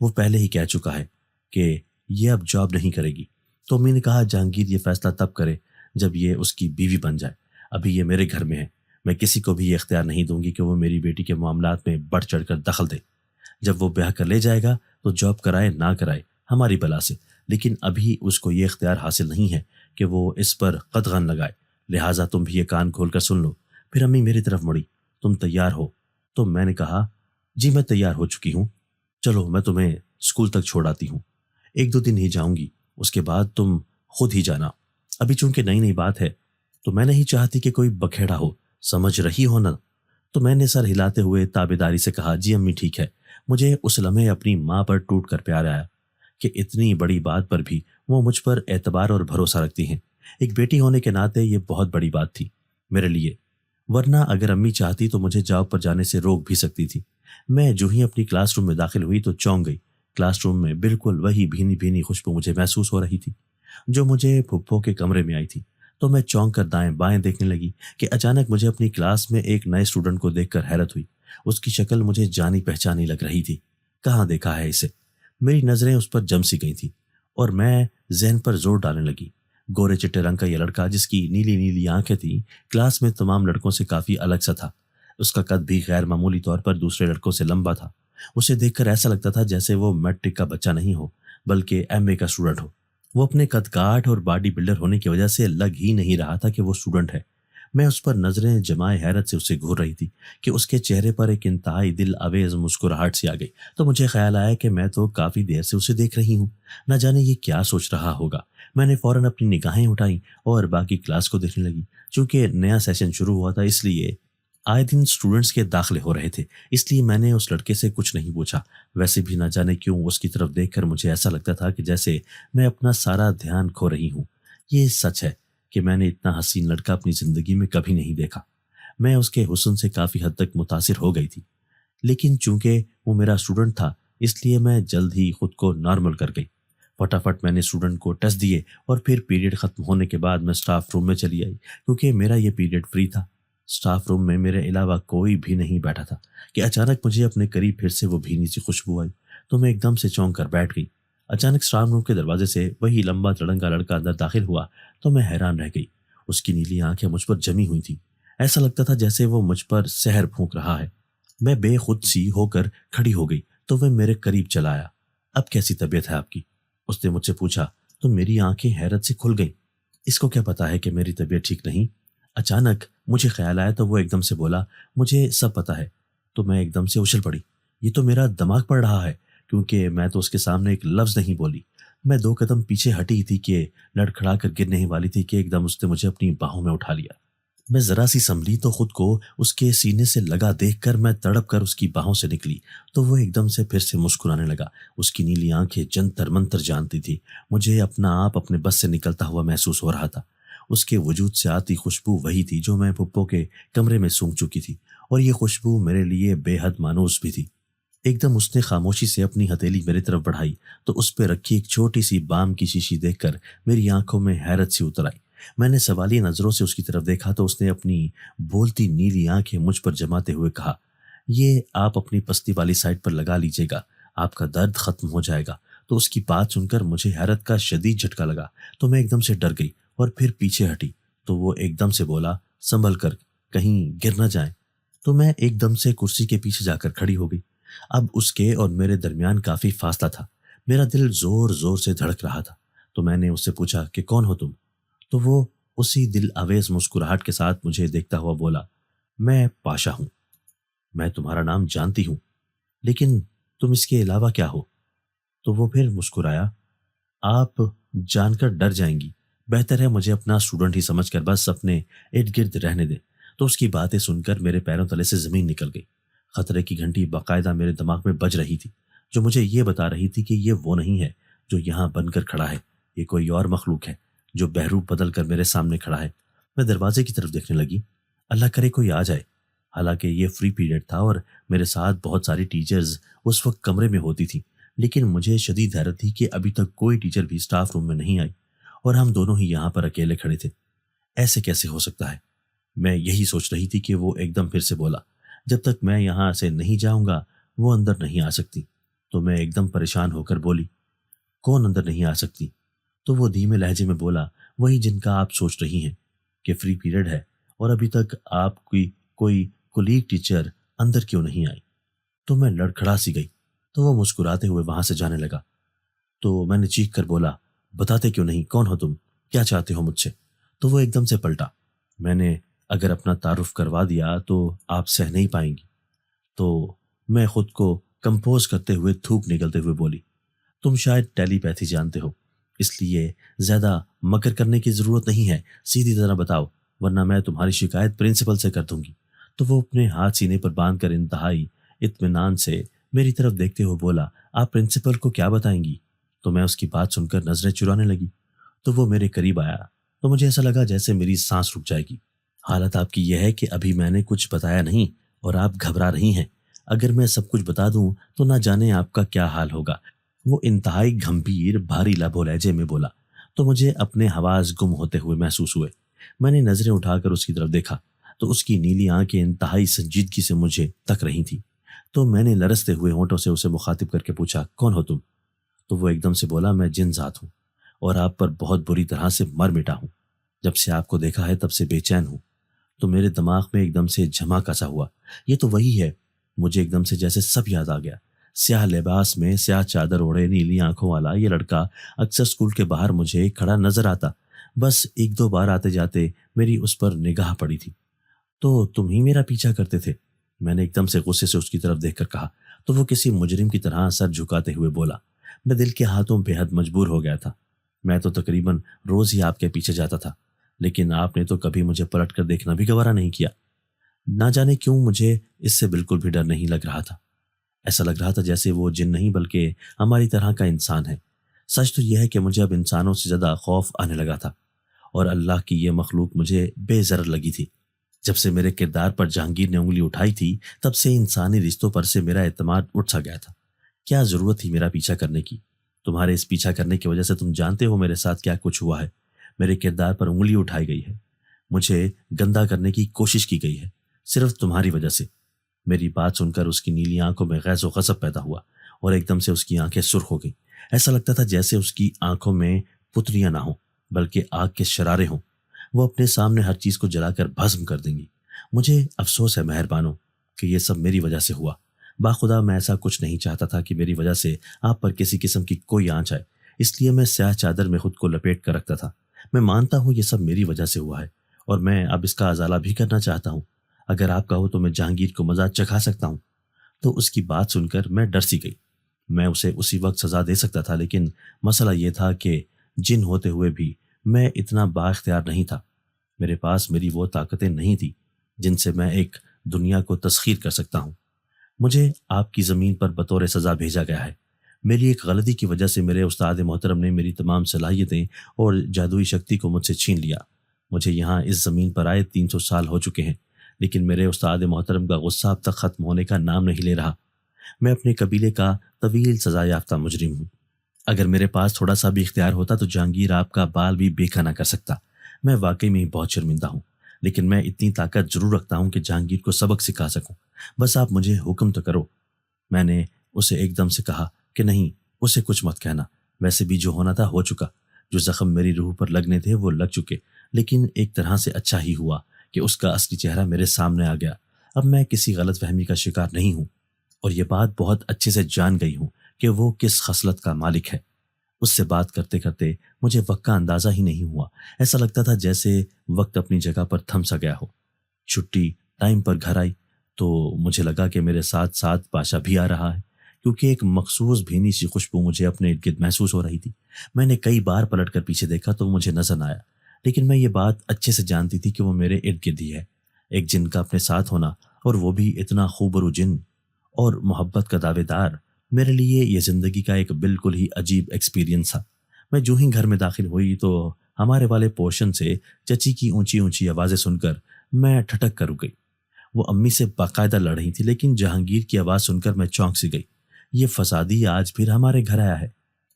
وہ پہلے ہی کہہ چکا ہے کہ یہ اب جاب نہیں کرے گی۔ تو امی نے کہا جہانگیر یہ فیصلہ تب کرے جب یہ اس کی بیوی بن جائے، ابھی یہ میرے گھر میں ہے، میں کسی کو بھی یہ اختیار نہیں دوں گی کہ وہ میری بیٹی کے معاملات میں بڑھ چڑھ کر دخل دے۔ جب وہ بیاہ کر لے جائے گا تو جاب کرائے نہ کرائے ہماری بلا سے، لیکن ابھی اس کو یہ اختیار حاصل نہیں ہے کہ وہ اس پر قدغن لگائے، لہٰذا تم بھی یہ کان کھول کر سن لو۔ پھر امی میری طرف مڑی، تم تیار ہو؟ تو میں نے کہا جی میں تیار ہو چکی ہوں، چلو میں تمہیں اسکول تک چھوڑ آتی ہوں، 1-2 دن ہی جاؤں گی، اس کے بعد تم خود ہی جانا، ابھی چونکہ نئی نئی بات ہے تو میں نہیں چاہتی کہ کوئی بکھیڑا ہو، سمجھ رہی ہو نا؟ تو میں نے سر ہلاتے ہوئے تابعداری سے کہا جی امی ٹھیک ہے۔ مجھے اس لمحے اپنی ماں پر ٹوٹ کر پیار آیا کہ اتنی بڑی بات پر بھی وہ مجھ پر اعتبار اور بھروسہ رکھتی ہیں۔ ایک بیٹی ہونے کے ناطے یہ بہت بڑی بات تھی۔ میرے لیے، ورنہ اگر امی چاہتی تو مجھے جاب پر جانے سے روک بھی سکتی تھی۔ میں جو ہی اپنی کلاس روم میں داخل ہوئی تو چونک گئی۔ کلاس روم میں بالکل وہی بھینی بھینی خوشبو مجھے محسوس ہو رہی تھی جو مجھے پھپھو کے کمرے میں آئی تھی۔ تو میں چونک کر دائیں بائیں دیکھنے لگی کہ اچانک مجھے اپنی کلاس میں ایک نئے اسٹوڈنٹ کو دیکھ کر حیرت ہوئی۔ اس کی شکل مجھے جانی پہچانی لگ رہی تھی۔ کہاں دیکھا ہے اسے؟ میری نظریں اس پر جم سی گئی تھیں اور میں ذہن پر زور ڈالنے لگی۔ گورے چٹے رنگ کا یہ لڑکا جس کی نیلی نیلی آنکھیں تھیں، کلاس میں تمام لڑکوں سے کافی الگ سا تھا۔ اس کا قد بھی غیر معمولی طور پر دوسرے لڑکوں سے لمبا تھا۔ اسے دیکھ کر ایسا لگتا تھا جیسے وہ میٹرک کا بچہ نہیں ہو بلکہ ایم اے کا اسٹوڈنٹ ہو۔ وہ اپنے قد کاٹ اور باڈی بلڈر ہونے کی وجہ سے لگ ہی نہیں رہا تھا کہ وہ اسٹوڈنٹ ہے۔ میں اس پر نظریں جمائے حیرت سے اسے گھور رہی تھی کہ اس کے چہرے پر ایک انتہائی دل آویز مسکراہٹ سی آ گئی۔ تو مجھے خیال آیا کہ میں تو کافی دیر سے اسے دیکھ رہی ہوں، نہ جانے یہ کیا سوچ رہا ہوگا۔ میں نے فوراً اپنی نگاہیں اٹھائیں اور باقی کلاس کو دیکھنے لگی۔ چونکہ نیا سیشن شروع ہوا تھا اس لیے آئے دن اسٹوڈنٹس کے داخلے ہو رہے تھے، اس لیے میں نے اس لڑکے سے کچھ نہیں پوچھا۔ ویسے بھی نہ جانے کیوں اس کی طرف دیکھ کر مجھے ایسا لگتا تھا کہ جیسے میں اپنا سارا دھیان کھو رہی ہوں۔ یہ سچ ہے کہ میں نے اتنا حسین لڑکا اپنی زندگی میں کبھی نہیں دیکھا۔ میں اس کے حسن سے کافی حد تک متاثر ہو گئی تھی، لیکن چونکہ وہ میرا اسٹوڈنٹ تھا اس لیے میں جلد ہی خود کو نارمل کر گئی۔ فٹافٹ میں نے اسٹوڈنٹ کو ٹیسٹ دیے اور پھر پیریڈ ختم ہونے کے بعد میں اسٹاف روم میں چلی آئی کیونکہ میرا یہ پیریڈ فری تھا۔ اسٹاف روم میں میرے علاوہ کوئی بھی نہیں بیٹھا تھا کہ اچانک مجھے اپنے قریب پھر سے وہ بھینی سی خوشبو آئی تو میں ایک دم سے چونک کر بیٹھ گئی۔ اچانک اسٹاف روم کے دروازے سے وہی لمبا چڑنگا لڑکا اندر داخل ہوا تو میں حیران رہ گئی۔ اس کی نیلی آنکھیں مجھ پر جمی ہوئی تھیں، ایسا لگتا تھا جیسے وہ مجھ پر سحر پھونک رہا ہے۔ میں بے خود سی ہو کر کھڑی ہو گئی تو وہ میرے قریب چلا آیا۔ اب کیسی طبیعت ہے آپ کی؟ اس نے مجھ سے پوچھا تو میری آنکھیں حیرت سے کھل گئیں۔ اس کو کیا پتا ہے کہ میری طبیعت ٹھیک نہیں؟ اچانک مجھے خیال آیا تو وہ ایک دم سے بولا مجھے سب پتا ہے۔ تو میں ایک دم سے اچھل پڑی۔ یہ تو میرا دماغ پڑ رہا ہے کیونکہ میں تو اس کے سامنے ایک لفظ نہیں بولی۔ میں 2 قدم پیچھے ہٹی تھی کہ لڑکھڑا کر گرنے ہی والی تھی کہ ایک دم اس نے مجھے اپنی باہوں میں اٹھا لیا۔ میں ذرا سی سنبھلی تو خود کو اس کے سینے سے لگا دیکھ کر میں تڑپ کر اس کی باہوں سے نکلی تو وہ ایک دم سے پھر سے مسکرانے لگا۔ اس کی نیلی آنکھیں جنتر منتر جانتی تھی۔ مجھے اپنا آپ اپنے بس سے نکلتا ہوا محسوس ہو رہا تھا۔ اس کے وجود سے آتی خوشبو وہی تھی جو میں پھپھو کے کمرے میں سونگھ چکی تھی، اور یہ خوشبو میرے لیے بے حد مانوس بھی تھی۔ ایک دم اس نے خاموشی سے اپنی ہتھیلی میری طرف بڑھائی تو اس پہ رکھی ایک چھوٹی سی بام کی شیشی دیکھ کر میری آنکھوں میں حیرت سی اتر آئی۔ میں نے سوالی نظروں سے اس کی طرف دیکھا تو اس نے اپنی بولتی نیلی آنکھیں مجھ پر جماتے ہوئے کہا، یہ آپ اپنی پستی والی سائڈ پر لگا لیجیے گا، آپ کا درد ختم ہو جائے گا۔ تو اس کی بات سن کر مجھے حیرت کا شدید جھٹکا لگا تو میں ایک دم سے ڈر گئی اور پھر پیچھے ہٹی تو وہ ایک دم سے بولا سنبھل کر کہیں گر نہ جائیں۔ تو میں ایک دم سے کرسی کے پیچھے جا کر کھڑی ہو گئی۔ اب اس کے اور میرے درمیان کافی فاصلہ تھا۔ میرا دل زور زور سے دھڑک رہا تھا تو میں نے اس سے پوچھا کہ کون ہو تم؟ تو وہ اسی دل آویز مسکراہٹ کے ساتھ مجھے دیکھتا ہوا بولا، میں پاشا ہوں۔ میں تمہارا نام جانتی ہوں، لیکن تم اس کے علاوہ کیا ہو؟ تو وہ پھر مسکرایا، آپ جان کر ڈر جائیں گی، بہتر ہے مجھے اپنا اسٹوڈنٹ ہی سمجھ کر بس اپنے ارد گرد رہنے دیں۔ تو اس کی باتیں سن کر میرے پیروں تلے سے زمین نکل گئی۔ خطرے کی گھنٹی باقاعدہ میرے دماغ میں بج رہی تھی جو مجھے یہ بتا رہی تھی کہ یہ وہ نہیں ہے جو یہاں بن کر کھڑا ہے، یہ کوئی اور مخلوق ہے جو بہروپ بدل کر میرے سامنے کھڑا ہے۔ میں دروازے کی طرف دیکھنے لگی، اللہ کرے کوئی آ جائے۔ حالانکہ یہ فری پیریڈ تھا اور میرے ساتھ بہت ساری ٹیچرز اس وقت کمرے میں ہوتی تھیں، لیکن مجھے شدید حیرت تھی کہ ابھی تک کوئی ٹیچر بھی اسٹاف روم میں نہیں آئی اور ہم دونوں ہی یہاں پر اکیلے کھڑے تھے۔ ایسے کیسے ہو سکتا ہے؟ میں یہی سوچ رہی تھی کہ وہ ایک دم پھر سے بولا، جب تک میں یہاں سے نہیں جاؤں گا وہ اندر نہیں آ سکتی۔ تو میں ایک دم پریشان ہو کر بولی، کون اندر نہیں آ سکتی؟ تو وہ دھیمے لہجے میں بولا، وہی جن کا آپ سوچ رہی ہیں کہ فری پیریڈ ہے اور ابھی تک آپ کی کوئی کولیگ ٹیچر اندر کیوں نہیں آئی۔ تو میں لڑکھڑا سی گئی تو وہ مسکراتے ہوئے وہاں سے جانے لگا۔ تو میں نے چیخ کر بولا، بتاتے کیوں نہیں، کون ہو تم، کیا چاہتے ہو مجھ سے؟ تو وہ ایک دم سے پلٹا، میں نے اگر اپنا تعارف کروا دیا تو آپ سہ نہیں پائیں گی۔ تو میں خود کو کمپوز کرتے ہوئے تھوک نکلتے ہوئے بولی، تم شاید ٹیلی پیتھی جانتے ہو، اس لیے زیادہ مکر کرنے کی ضرورت نہیں ہے، سیدھی طرح بتاؤ ورنہ میں تمہاری شکایت پرنسپل سے کر دوں گی۔ تو وہ اپنے ہاتھ سینے پر باندھ کر انتہائی اطمینان سے میری طرف دیکھتے ہوئے بولا، آپ پرنسپل کو کیا بتائیں گی؟ تو میں اس کی بات سن کر نظریں چرانے لگی۔ تو وہ میرے قریب آیا تو مجھے ایسا لگا جیسے میری سانس رک جائے گی۔ حالت آپ کی یہ ہے کہ ابھی میں نے کچھ بتایا نہیں اور آپ گھبرا رہی ہیں۔ اگر میں سب کچھ بتا دوں تو نہ جانے آپ کا کیا حال ہوگا۔ وہ انتہائی گھمبیر بھاری لب و لہجے میں بولا تو مجھے اپنے حواس گم ہوتے ہوئے محسوس ہوئے۔ میں نے نظریں اٹھا کر اس کی طرف دیکھا تو اس کی نیلی آنکھیں انتہائی سنجیدگی سے مجھے تک رہی تھیں۔ تو میں نے لرزتے ہوئے ہونٹوں سے اسے مخاطب کر کے پوچھا، کون ہو تم؟ تو وہ ایک دم سے بولا، میں جن ذات ہوں اور آپ پر بہت بری طرح سے مر مٹا ہوں۔ جب سے آپ کو دیکھا ہے تب سے بے چین ہوں۔ تو میرے دماغ میں ایک دم سے جھماکا سا ہوا، یہ تو وہی ہے۔ مجھے ایک دم سے جیسے سب یاد آ گیا۔ سیاہ لباس میں سیاہ چادر اوڑھے نیلی آنکھوں والا یہ لڑکا اکثر اسکول کے باہر مجھے کھڑا نظر آتا۔ بس ایک دو بار آتے جاتے میری اس پر نگاہ پڑی تھی۔ تو تم ہی میرا پیچھا کرتے تھے؟ میں نے ایک دم سے غصے سے اس کی طرف دیکھ کر کہا تو وہ کسی مجرم کی طرح سر جھکاتے ہوئے بولا، میں دل کے ہاتھوں بے حد مجبور ہو گیا تھا۔ میں تو تقریباً روز ہی آپ کے پیچھے جاتا تھا، لیکن آپ نے تو کبھی مجھے پلٹ کر دیکھنا بھی گوارا نہیں کیا۔ نہ جانے کیوں مجھے اس سے بالکل بھی ڈر نہیں لگ رہا تھا۔ ایسا لگ رہا تھا جیسے وہ جن نہیں بلکہ ہماری طرح کا انسان ہے۔ سچ تو یہ ہے کہ مجھے اب انسانوں سے زیادہ خوف آنے لگا تھا اور اللہ کی یہ مخلوق مجھے بے ضرر لگی تھی۔ جب سے میرے کردار پر جہانگیر نے انگلی اٹھائی تھی تب سے انسانی رشتوں پر سے میرا اعتماد اٹھ سا گیا تھا۔ کیا ضرورت تھی میرا پیچھا کرنے کی؟ تمہارے اس پیچھا کرنے کی وجہ سے تم جانتے ہو میرے ساتھ کیا کچھ ہوا ہے۔ میرے کردار پر انگلی اٹھائی گئی ہے، مجھے گندا کرنے کی کوشش کی گئی ہے، صرف تمہاری وجہ سے۔ میری بات سن کر اس کی نیلی آنکھوں میں غیظ و غضب پیدا ہوا اور ایک دم سے اس کی آنکھیں سرخ ہو گئیں۔ ایسا لگتا تھا جیسے اس کی آنکھوں میں پتلیاں نہ ہوں بلکہ آگ کے شرارے ہوں۔ وہ اپنے سامنے ہر چیز کو جلا کر بھسم کر دیں گی۔ مجھے افسوس ہے مہربانوں کہ یہ سب میری وجہ سے ہوا۔ باخدا میں ایسا کچھ نہیں چاہتا تھا کہ میری وجہ سے آپ پر کسی قسم کی کوئی آنچ آئے، اس لیے میں سیاہ چادر میں خود کو لپیٹ کر رکھتا تھا۔ میں مانتا ہوں یہ سب میری وجہ سے ہوا ہے اور میں اب اس کا ازالہ بھی کرنا چاہتا ہوں۔ اگر آپ کہو تو میں جہانگیر کو مزہ چکھا سکتا ہوں۔ تو اس کی بات سن کر میں ڈر سی گئی۔ میں اسے اسی وقت سزا دے سکتا تھا، لیکن مسئلہ یہ تھا کہ جن ہوتے ہوئے بھی میں اتنا با اختیار نہیں تھا۔ میرے پاس میری وہ طاقتیں نہیں تھی جن سے میں ایک دنیا کو تسخیر کر سکتا ہوں۔ مجھے آپ کی زمین پر بطور سزا بھیجا گیا ہے۔ میری ایک غلطی کی وجہ سے میرے استاد محترم نے میری تمام صلاحیتیں اور جادوئی شکتی کو مجھ سے چھین لیا۔ مجھے یہاں اس زمین پر آئے 300 سال ہو چکے ہیں، لیکن میرے استاد محترم کا غصہ اب تک ختم ہونے کا نام نہیں لے رہا۔ میں اپنے قبیلے کا طویل سزا یافتہ مجرم ہوں۔ اگر میرے پاس تھوڑا سا بھی اختیار ہوتا تو جہانگیر آپ کا بال بھی بیکھا نہ کر سکتا۔ میں واقعی میں بہت شرمندہ ہوں، لیکن میں اتنی طاقت ضرور رکھتا ہوں کہ جہانگیر کو سبق سکھا سکوں۔ بس آپ مجھے حکم تو کرو۔ میں نے اسے ایک دم سے کہا کہ نہیں، اسے کچھ مت کہنا، ویسے بھی جو ہونا تھا ہو چکا۔ جو زخم میری روح پر لگنے تھے وہ لگ چکے، لیکن ایک طرح سے اچھا ہی ہوا کہ اس کا اصلی چہرہ میرے سامنے آ گیا۔ اب میں کسی غلط فہمی کا شکار نہیں ہوں اور یہ بات بہت اچھے سے جان گئی ہوں کہ وہ کس خصلت کا مالک ہے۔ اس سے بات کرتے کرتے مجھے وقت کا اندازہ ہی نہیں ہوا۔ ایسا لگتا تھا جیسے وقت اپنی جگہ پر تھم سا گیا ہو۔ چھٹی ٹائم پر گھر آئی تو مجھے لگا کہ میرے ساتھ ساتھ پاشا بھی آ رہا ہے، کیونکہ ایک مخصوص بھینی سی خوشبو مجھے اپنے ارد گرد محسوس ہو رہی تھی۔ میں نے کئی بار پلٹ کر پیچھے دیکھا تو مجھے نظر نہ آیا، لیکن میں یہ بات اچھے سے جانتی تھی کہ وہ میرے ارد گرد ہی ہے۔ ایک جن کا اپنے ساتھ ہونا، اور وہ بھی اتنا خوبرو جن اور محبت کا دعوے دار، میرے لیے یہ زندگی کا ایک بالکل ہی عجیب ایکسپیرینس تھا۔ میں جو ہی گھر میں داخل ہوئی تو ہمارے والے پورشن سے چچی کی اونچی اونچی آوازیں سن کر میں ٹھٹک کر رک گئی۔ وہ امی سے باقاعدہ لڑ رہی تھی، لیکن جہانگیر کی آواز سن کر میں چونک سی گئی۔ یہ فسادی آج پھر ہمارے گھر آیا ہے۔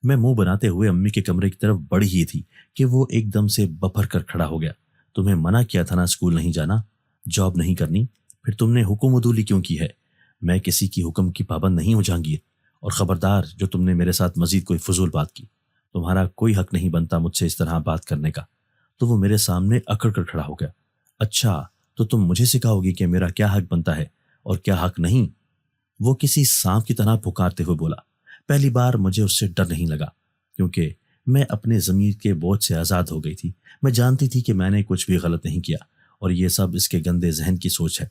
میں منہ بناتے ہوئے امی کے کمرے کی طرف بڑھی ہی تھی کہ وہ ایک دم سے بپھر کر کھڑا ہو گیا۔ تمہیں منع کیا تھا نا اسکول نہیں جانا، جاب نہیں کرنی، پھر تم نے حکم عدولی کیوں کی ہے؟ میں کسی کی حکم کی پابند نہیں ہوں جہانگیر، اور خبردار جو تم نے میرے ساتھ مزید کوئی فضول بات کی، تمہارا کوئی حق نہیں بنتا مجھ سے اس طرح بات کرنے کا۔ تو وہ میرے سامنے اکڑ کر کھڑا ہو گیا۔ اچھا تو تم مجھے سکھاؤ گی کہ میرا کیا حق بنتا ہے اور کیا حق نہیں؟ وہ کسی سانپ کی طرح پکارتے ہوئے بولا۔ پہلی بار مجھے اس سے ڈر نہیں لگا، کیونکہ میں اپنے ضمیر کے بوجھ سے آزاد ہو گئی تھی۔ میں جانتی تھی کہ میں نے کچھ بھی غلط نہیں کیا اور یہ سب اس کے گندے ذہن کی سوچ ہے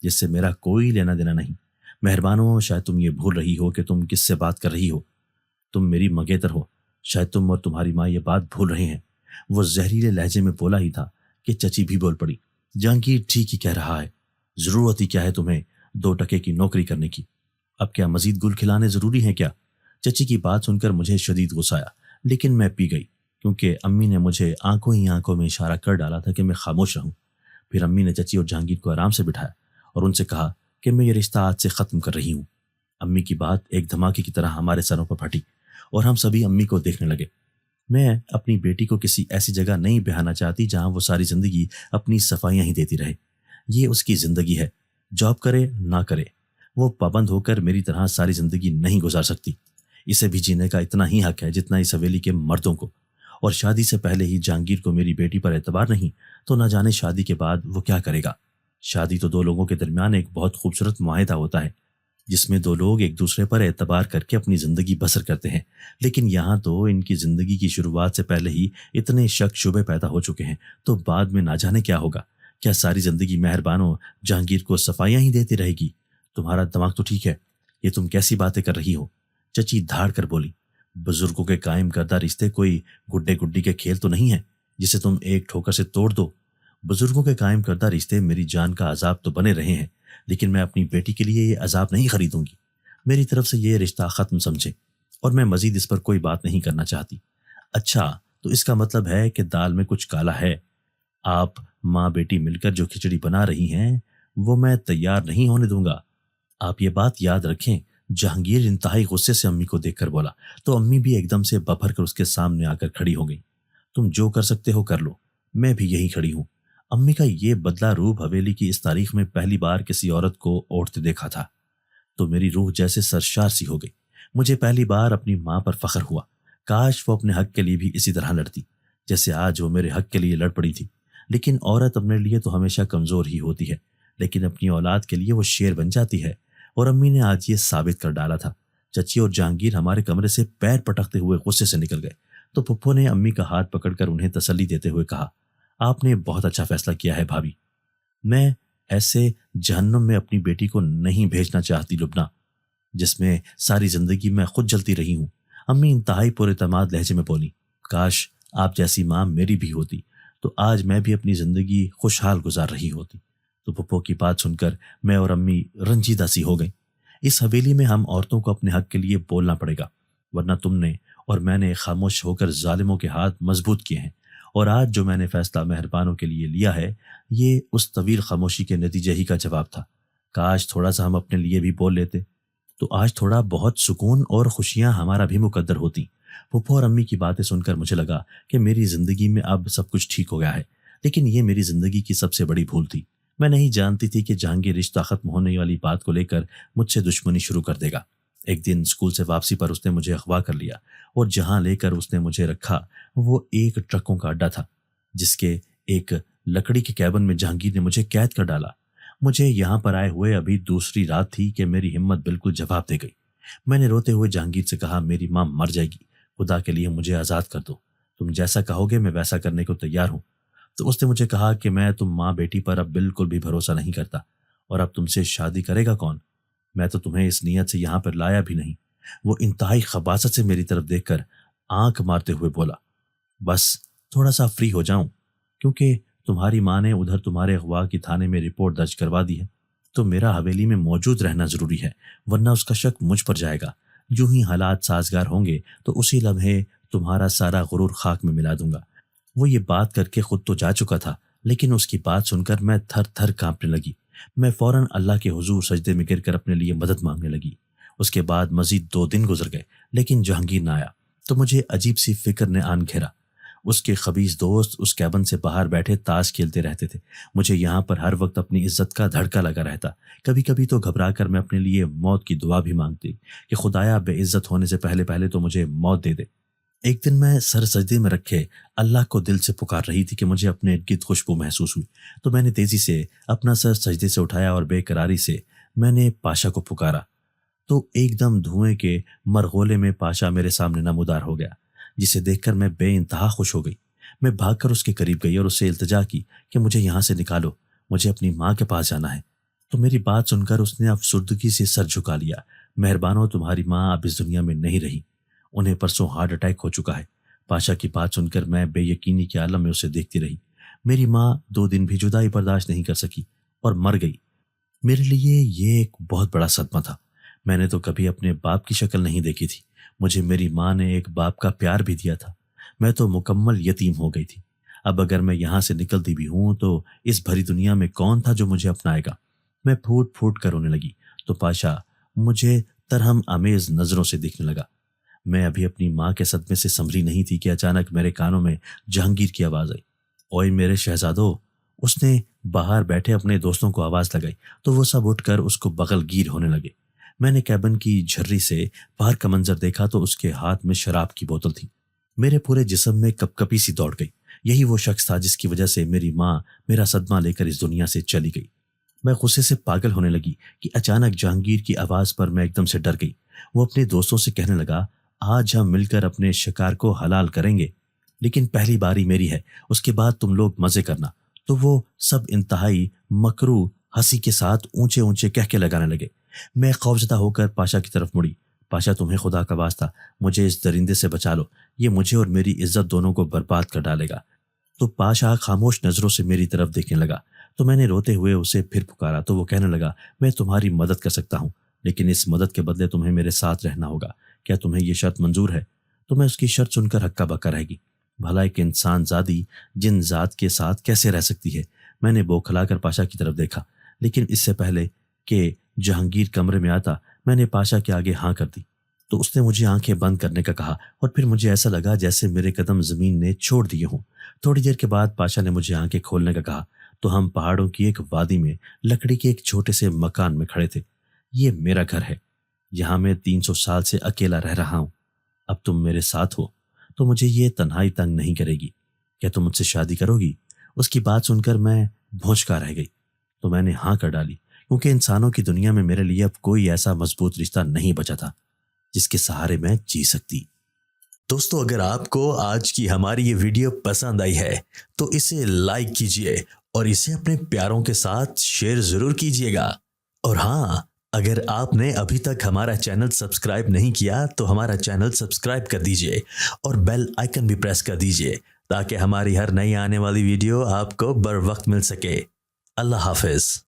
جس سے میرا کوئی لینا دینا نہیں۔ مہربانوں، شاید تم یہ بھول رہی ہو کہ تم کس سے بات کر رہی ہو۔ تم میری مگیتر ہو، شاید تم اور تمہاری ماں یہ بات بھول رہے ہیں۔ وہ زہریلے لہجے میں بولا ہی تھا کہ چچی بھی بول پڑی۔ جہانگیر ٹھیک ہی کہہ رہا ہے، ضرورت ہی کیا ہے تمہیں 2 ٹکے کی نوکری کرنے کی؟ اب کیا مزید گل کھلانے ضروری ہیں کیا؟ چچی کی بات سن کر مجھے شدید غصہ آیا، لیکن میں پی گئی، کیونکہ امی نے مجھے آنکھوں ہی آنکھوں میں اشارہ کر ڈالا تھا کہ میں خاموش رہوں۔ پھر امی نے چچی اور جہانگیر کو آرام سے بٹھایا اور ان سے کہا کہ میں یہ رشتہ آج سے ختم کر رہی ہوں۔ امی کی بات ایک دھماکے کی طرح ہمارے سروں پر پھٹی اور ہم سبھی امی کو دیکھنے لگے۔ میں اپنی بیٹی کو کسی ایسی جگہ نہیں بہانا چاہتی جہاں وہ ساری زندگی اپنی صفائیاں ہی دیتی رہے۔ یہ اس کی زندگی ہے، جاب کرے نہ کرے، وہ پابند ہو کر میری طرح ساری زندگی نہیں گزار سکتی۔ اسے بھی جینے کا اتنا ہی حق ہے جتنا اس حویلی کے مردوں کو، اور شادی سے پہلے ہی جہانگیر کو میری بیٹی پر اعتبار نہیں تو نہ جانے شادی کے بعد وہ کیا کرے گا۔ شادی تو دو لوگوں کے درمیان ایک بہت خوبصورت معاہدہ ہوتا ہے جس میں دو لوگ ایک دوسرے پر اعتبار کر کے اپنی زندگی بسر کرتے ہیں، لیکن یہاں تو ان کی زندگی کی شروعات سے پہلے ہی اتنے شک شبے پیدا ہو چکے ہیں، تو بعد میں نہ جانے کیا ہوگا۔ کیا ساری زندگی مہربانوں جہانگیر کو صفائیاں ہی دیتی رہے گی؟ تمہارا دماغ تو ٹھیک ہے، یہ تم کیسی باتیں کر رہی ہو؟ چچی دھاڑ کر بولی، بزرگوں کے قائم کردہ رشتے کوئی گڈے گڈی کے کھیل تو نہیں ہے جسے تم ایک ٹھوکر سے توڑ دو۔ بزرگوں کے قائم کردہ رشتے میری جان کا عذاب تو بنے رہے ہیں، لیکن میں اپنی بیٹی کے لیے یہ عذاب نہیں خریدوں گی۔ میری طرف سے یہ رشتہ ختم سمجھے، اور میں مزید اس پر کوئی بات نہیں کرنا چاہتی۔ اچھا، تو اس کا مطلب ہے کہ دال میں کچھ کالا ہے۔ آپ ماں بیٹی مل کر جو کھچڑی بنا رہی ہیں وہ میں تیار نہیں ہونے دوں گا۔ آپ یہ بات یاد رکھیں۔ جہانگیر انتہائی غصے سے امی کو دیکھ کر بولا، تو امی بھی ایک دم سے ببھر کر اس کے سامنے آ کر کھڑی ہو گئی۔ تم جو کر سکتے ہو کر لو، میں بھی یہی کھڑی ہوں۔ امی کا یہ بدلہ روپ حویلی کی اس تاریخ میں پہلی بار کسی عورت کو اوڑھتے دیکھا تھا تو میری روح جیسے سرشار سی ہو گئی۔ مجھے پہلی بار اپنی ماں پر فخر ہوا۔ کاش وہ اپنے حق کے لیے بھی اسی طرح لڑتی جیسے آج وہ میرے حق کے لیے لڑ پڑی تھی۔ لیکن عورت اپنے لیے تو ہمیشہ کمزور ہی ہوتی ہے، لیکن اپنی اولاد کے لیے وہ شیر بن جاتی ہے، اور امی نے آج یہ ثابت کر ڈالا تھا۔ چچی اور جہانگیر ہمارے کمرے سے پیر پٹکتے ہوئے غصے سے نکل گئے تو پھپھو نے امی کا ہاتھ پکڑ کر انہیں تسلی دیتے ہوئے کہا، آپ نے بہت اچھا فیصلہ کیا ہے بھابھی۔ میں ایسے جہنم میں اپنی بیٹی کو نہیں بھیجنا چاہتی لبنہ، جس میں ساری زندگی میں خود جلتی رہی ہوں۔ امی انتہائی پر اعتماد لہجے میں بولی، کاش آپ جیسی ماں میری بھی ہوتی تو آج میں بھی اپنی زندگی خوشحال گزار رہی ہوتی۔ تو پھپھو کی بات سن کر میں اور امی رنجیدہ سی ہو گئیں۔ اس حویلی میں ہم عورتوں کو اپنے حق کے لیے بولنا پڑے گا، ورنہ تم نے اور میں نے خاموش ہو کر ظالموں کے ہاتھ مضبوط کیے ہیں، اور آج جو میں نے فیصلہ مہربانوں کے لیے لیا ہے یہ اس طویل خاموشی کے نتیجے ہی کا جواب تھا۔ کاش تھوڑا سا ہم اپنے لیے بھی بول لیتے تو آج تھوڑا بہت سکون اور خوشیاں ہمارا بھی مقدر ہوتی۔ پھپھو اور امی کی باتیں سن کر مجھے لگا کہ میری زندگی میں اب سب کچھ ٹھیک ہو گیا ہے، لیکن یہ میری زندگی کی سب سے بڑی بھول تھی۔ میں نہیں جانتی تھی کہ جہانگیر رشتہ ختم ہونے والی بات کو لے کر مجھ سے دشمنی شروع کر دے گا۔ ایک دن اسکول سے واپسی پر اس نے مجھے اغوا کر لیا، اور جہاں لے کر اس نے مجھے رکھا وہ ایک ٹرکوں کا اڈا تھا جس کے ایک لکڑی کے کیبن میں جہانگیر نے مجھے قید کر ڈالا۔ مجھے یہاں پر آئے ہوئے ابھی دوسری رات تھی کہ میری ہمت بالکل جواب دے گئی۔ میں نے روتے ہوئے جہانگیر سے کہا، میری ماں مر جائے گی، خدا کے لیے مجھے آزاد کر دو، تم جیسا کہو گے میں ویسا کرنے کو تیار ہوں۔ تو اس نے مجھے کہا کہ میں تم ماں بیٹی پر اب بالکل بھی بھروسہ نہیں کرتا، اور اب تم سے شادی کرے گا کون؟ میں تو تمہیں اس نیت سے یہاں پر لایا بھی نہیں۔ وہ انتہائی خباثت سے میری طرف دیکھ کر آنکھ مارتے ہوئے بولا، بس تھوڑا سا فری ہو جاؤں، کیونکہ تمہاری ماں نے ادھر تمہارے اغوا کی تھانے میں رپورٹ درج کروا دی ہے، تو میرا حویلی میں موجود رہنا ضروری ہے، ورنہ اس کا شک مجھ پر جائے گا۔ جو ہی حالات سازگار ہوں گے تو اسی لمحے تمہارا سارا غرور خاک میں ملا دوں گا۔ وہ یہ بات کر کے خود تو جا چکا تھا، لیکن اس کی بات سن کر میں تھر تھر کانپنے لگی۔ میں فوراً اللہ کے حضور سجدے میں گر کر اپنے لیے مدد مانگنے لگی۔ اس کے بعد مزید 2 دن گزر گئے، لیکن جہانگیر نہ آیا تو مجھے عجیب سی فکر نے آن گھیرا۔ اس کے خبیث دوست اس کیبن سے باہر بیٹھے تاش کھیلتے رہتے تھے۔ مجھے یہاں پر ہر وقت اپنی عزت کا دھڑکا لگا رہتا۔ کبھی کبھی تو گھبرا کر میں اپنے لیے موت کی دعا بھی مانگتی کہ خدایا بے عزت ہونے سے پہلے تو مجھے موت دے دے۔ ایک دن میں سر سجدے میں رکھے اللہ کو دل سے پکار رہی تھی کہ مجھے اپنے ارد گرد خوشبو محسوس ہوئی، تو میں نے تیزی سے اپنا سر سجدے سے اٹھایا اور بے قراری سے میں نے پاشا کو پکارا، تو ایک دم دھوئیں کے مرغولے میں پاشا میرے سامنے نمودار ہو گیا، جسے دیکھ کر میں بے انتہا خوش ہو گئی۔ میں بھاگ کر اس کے قریب گئی اور اس سے التجا کی کہ مجھے یہاں سے نکالو، مجھے اپنی ماں کے پاس جانا ہے۔ تو میری بات سن کر اس نے افسردگی سے سر جھکا لیا۔ مہربانو، تمہاری ماں اب اس دنیا میں نہیں رہی، انہیں پرسوں ہارٹ اٹیک ہو چکا ہے۔ پاشا کی بات سن کر میں بے یقینی کے عالم میں اسے دیکھتی رہی۔ میری ماں 2 دن بھی جدائی برداشت نہیں کر سکی اور مر گئی۔ میرے لیے یہ ایک بہت بڑا صدمہ تھا۔ میں نے تو کبھی اپنے باپ کی شکل نہیں دیکھی تھی۔ مجھے میری ماں نے ایک باپ کا پیار بھی دیا تھا۔ میں تو مکمل یتیم ہو گئی تھی۔ اب اگر میں یہاں سے نکلتی بھی ہوں تو اس بھری دنیا میں کون تھا جو مجھے اپنائے گا؟ میں پھوٹ پھوٹ کر رونے لگی تو پاشا مجھے ترہم آمیز نظروں سے دیکھنے لگا۔ میں ابھی اپنی ماں کے صدمے سے سنبھلی نہیں تھی کہ اچانک میرے کانوں میں جہانگیر کی آواز آئی، اوئے میرے شہزادو۔ اس نے باہر بیٹھے اپنے دوستوں کو آواز لگائی تو وہ سب اٹھ کر اس کو بغل گیر ہونے لگے۔ میں نے کیبن کی جھرری سے باہر کا منظر دیکھا تو اس کے ہاتھ میں شراب کی بوتل تھی۔ میرے پورے جسم میں کپ کپی سی دوڑ گئی۔ یہی وہ شخص تھا جس کی وجہ سے میری ماں میرا صدمہ لے کر اس دنیا سے چلی گئی۔ میں غصے سے پاگل ہونے لگی کہ اچانک جہانگیر کی آواز پر میں ایک دم سے ڈر گئی۔ وہ اپنے دوستوں سے کہنے لگا، آج ہم مل کر اپنے شکار کو حلال کریں گے، لیکن پہلی باری میری ہے، اس کے بعد تم لوگ مزے کرنا۔ تو وہ سب انتہائی مکروہ ہنسی کے ساتھ اونچے اونچے کہکے لگانے لگے۔ میں خوفزدہ ہو کر پاشا کی طرف مڑی۔ پاشا تمہیں خدا کا واسطہ مجھے اس درندے سے بچا لو، یہ مجھے اور میری عزت دونوں کو برباد کر ڈالے گا۔ تو پاشا خاموش نظروں سے میری طرف دیکھنے لگا تو میں نے روتے ہوئے اسے پھر پکارا تو وہ کہنے لگا، میں تمہاری مدد کر سکتا ہوں، لیکن اس مدد کے بدلے تمہیں میرے ساتھ رہنا ہوگا۔ کیا تمہیں یہ شرط منظور ہے؟ تو میں اس کی شرط سن کر ہکا بکا رہ گئی۔ بھلا ایک انسان زادی جن ذات کے ساتھ کیسے رہ سکتی ہے؟ میں نے بوکھلا کر پاشا کی طرف دیکھا، لیکن اس سے پہلے کہ جہانگیر کمرے میں آتا میں نے پاشا کے آگے ہاں کر دی تو اس نے مجھے آنکھیں بند کرنے کا کہا، اور پھر مجھے ایسا لگا جیسے میرے قدم زمین نے چھوڑ دیے ہوں۔ تھوڑی دیر کے بعد پاشا نے مجھے آنکھیں کھولنے کا کہا تو ہم پہاڑوں کی ایک وادی میں لکڑی کے ایک چھوٹے سے مکان میں کھڑے تھے۔ یہ میرا گھر ہے، یہاں میں 300 سال سے اکیلا رہ رہا ہوں۔ اب تم میرے ساتھ ہو تو مجھے یہ تنہائی تنگ نہیں کرے گی۔ کیا تم مجھ سے شادی کرو گی؟ اس کی بات سن کر میں بھونچکا رہ گئی تو میں نے ہاں کر ڈالی، کیونکہ انسانوں کی دنیا میں میرے لیے اب کوئی ایسا مضبوط رشتہ نہیں بچا تھا جس کے سہارے میں جی سکتی۔ دوستو، اگر آپ کو آج کی ہماری یہ ویڈیو پسند آئی ہے تو اسے لائک کیجئے اور اسے اپنے پیاروں کے ساتھ شیئر ضرور کیجئے گا۔ اور ہاں، اگر آپ نے ابھی تک ہمارا چینل سبسکرائب نہیں کیا تو ہمارا چینل سبسکرائب کر دیجئے اور بیل آئیکن بھی پریس کر دیجئے تاکہ ہماری ہر نئی آنے والی ویڈیو آپ کو بر وقت مل سکے۔ اللہ حافظ۔